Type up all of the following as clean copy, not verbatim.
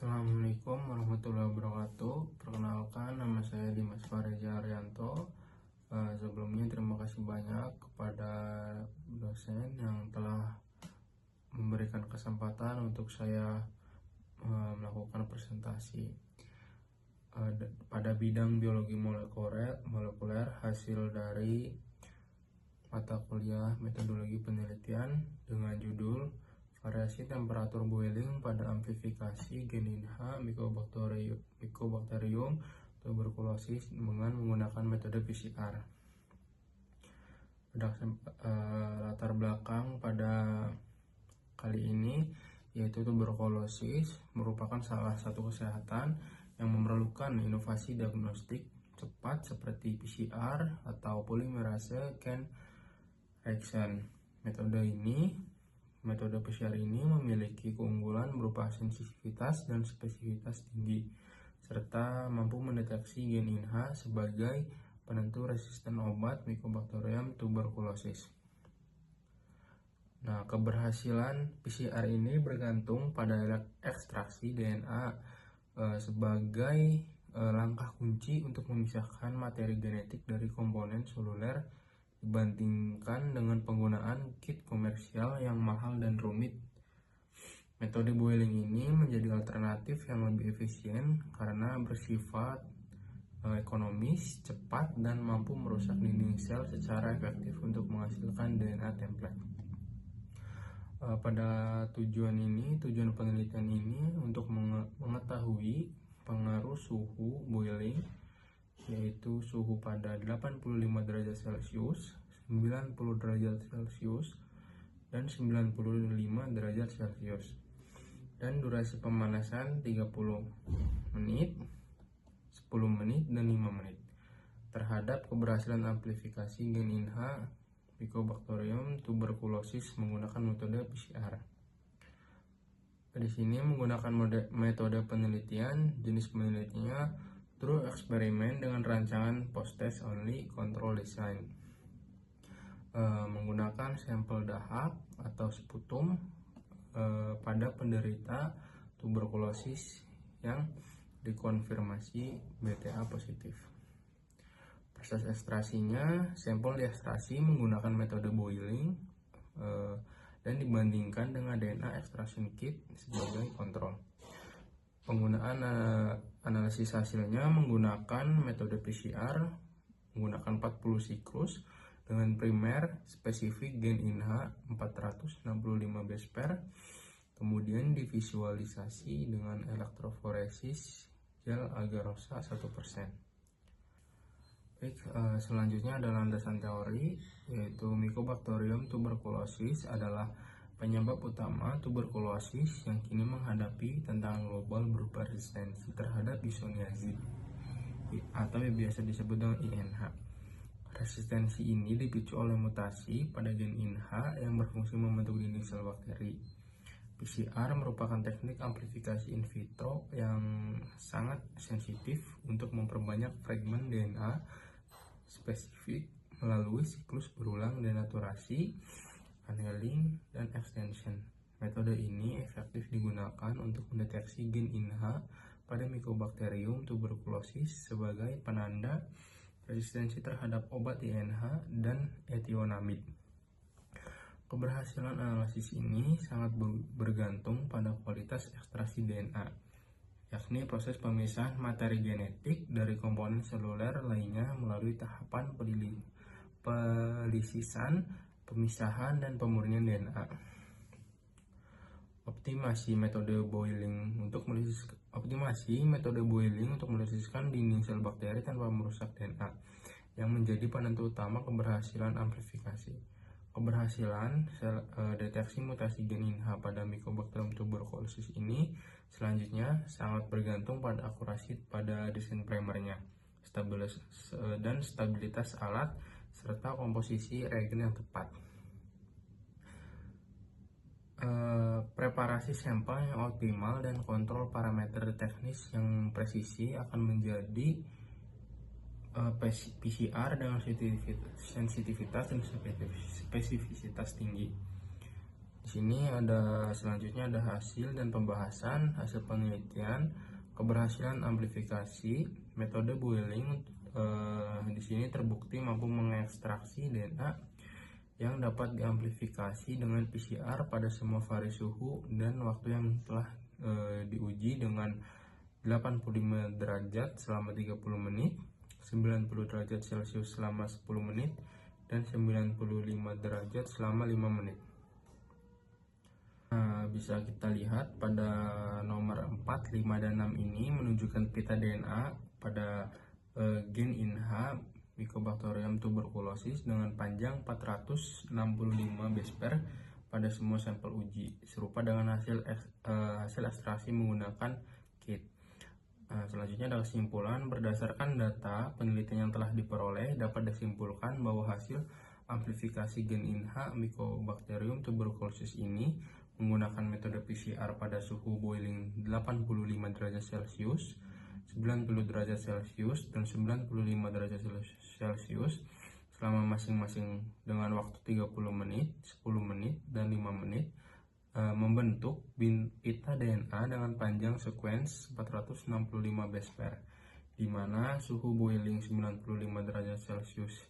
Assalamualaikum warahmatullahi wabarakatuh. Perkenalkan, nama saya Dimas Fareja Arianto. Sebelumnya terima kasih banyak kepada dosen yang telah memberikan kesempatan untuk saya melakukan presentasi pada bidang biologi molekuler hasil dari mata kuliah metodologi penelitian dengan judul variasi temperatur boiling pada amplifikasi gen INHA Mycobacterium tuberculosis dengan menggunakan metode PCR. Latar belakang pada kali ini yaitu tuberkulosis merupakan salah satu kesehatan yang memerlukan inovasi diagnostik cepat seperti PCR atau polymerase chain reaction. Metode PCR ini memiliki keunggulan berupa sensitivitas dan spesifitas tinggi, serta mampu mendeteksi gen INHA sebagai penentu resisten obat Mycobacterium tuberculosis. Nah, keberhasilan PCR ini bergantung pada ekstraksi DNA sebagai langkah kunci untuk memisahkan materi genetik dari komponen seluler dibandingkan dengan penggunaan kit komersial yang mahal dan rumit. Metode boiling ini menjadi alternatif yang lebih efisien karena bersifat ekonomis, cepat, dan mampu merusak dinding sel secara efektif untuk menghasilkan DNA template. Pada tujuan penelitian ini untuk mengetahui pengaruh suhu boiling, yaitu suhu pada 85 derajat Celcius, 90 derajat Celcius, dan 95 derajat Celcius, dan durasi pemanasan 30 menit, 10 menit, dan 5 menit terhadap keberhasilan amplifikasi gen INHA Mycobacterium tuberculosis menggunakan metode PCR. Di sini menggunakan metode penelitian, jenis penelitiannya true eksperimen dengan rancangan post-test only control design, menggunakan sampel dahak atau sputum pada penderita tuberkulosis yang dikonfirmasi BTA positif. Proses ekstrasinya, sampel diekstrasi menggunakan metode boiling dan dibandingkan dengan DNA extraction kit sebagai kontrol. Penggunaan analisis hasilnya menggunakan metode PCR menggunakan 40 siklus dengan primer spesifik gen INHA 465 base pair, kemudian divisualisasi dengan elektroforesis gel agarosa 1%. Selanjutnya adalah landasan teori, yaitu Mycobacterium tuberculosis adalah penyebab utama tuberkulosis yang kini menghadapi tantangan global berupa resistensi terhadap isoniazid atau yang biasa disebut dengan INH. Resistensi ini dipicu oleh mutasi pada gen INHA yang berfungsi membentuk dinding sel bakteri. PCR merupakan teknik amplifikasi in vitro yang sangat sensitif untuk memperbanyak fragmen DNA spesifik melalui siklus berulang denaturasi, annealing, dan extension. Metode ini efektif digunakan untuk mendeteksi gen INHA pada Mycobacterium tuberculosis sebagai penanda resistensi terhadap obat INH dan etionamid. Keberhasilan analisis ini sangat bergantung pada kualitas ekstraksi DNA, yakni proses pemisahan materi genetik dari komponen seluler lainnya melalui tahapan pelisisan, pemisahan, dan pemurnian DNA. Optimasi metode boiling untuk melisiskan dinding sel bakteri tanpa merusak DNA yang menjadi penentu utama keberhasilan amplifikasi. Keberhasilan deteksi mutasi gen INHA pada Mycobacterium tuberculosis ini selanjutnya sangat bergantung pada akurasi pada desain primernya, dan stabilitas alat serta komposisi reagen yang tepat. Preparasi sampel yang optimal dan kontrol parameter teknis yang presisi akan menjadi PCR dengan sensitivitas dan spesifisitas tinggi. Di sini selanjutnya ada hasil dan pembahasan hasil penelitian, keberhasilan amplifikasi, metode boiling. Di sini terbukti mampu mengekstraksi DNA yang dapat diamplifikasi dengan PCR pada semua vari suhu dan waktu yang telah diuji dengan 85 derajat selama 30 menit, 90 derajat Celcius selama 10 menit, dan 95 derajat selama 5 menit. Bisa kita lihat pada nomor 4, 5, dan 6 ini menunjukkan pita DNA pada gen INHA Mycobacterium tuberculosis dengan panjang 465 base pair pada semua sampel uji, serupa dengan hasil ekstraksi menggunakan kit. Selanjutnya adalah kesimpulan. Berdasarkan data penelitian yang telah diperoleh, dapat disimpulkan bahwa hasil amplifikasi gen INHA Mycobacterium tuberculosis ini menggunakan metode PCR pada suhu boiling 85 derajat Celcius, 90 derajat Celcius, dan 95 derajat Celcius selama masing-masing dengan waktu 30 menit, 10 menit, dan 5 menit, membentuk pita DNA dengan panjang sequence 465 base pair, di mana suhu boiling 95 derajat Celcius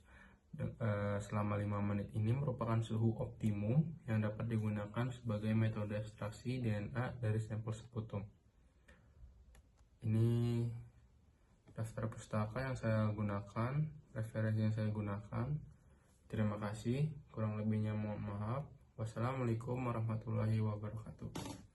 selama 5 menit ini merupakan suhu optimum yang dapat digunakan sebagai metode ekstraksi DNA dari sampel sputum. Ini daftar pustaka yang saya gunakan, referensi yang saya gunakan. Terima kasih, kurang lebihnya mohon maaf. Wassalamualaikum warahmatullahi wabarakatuh.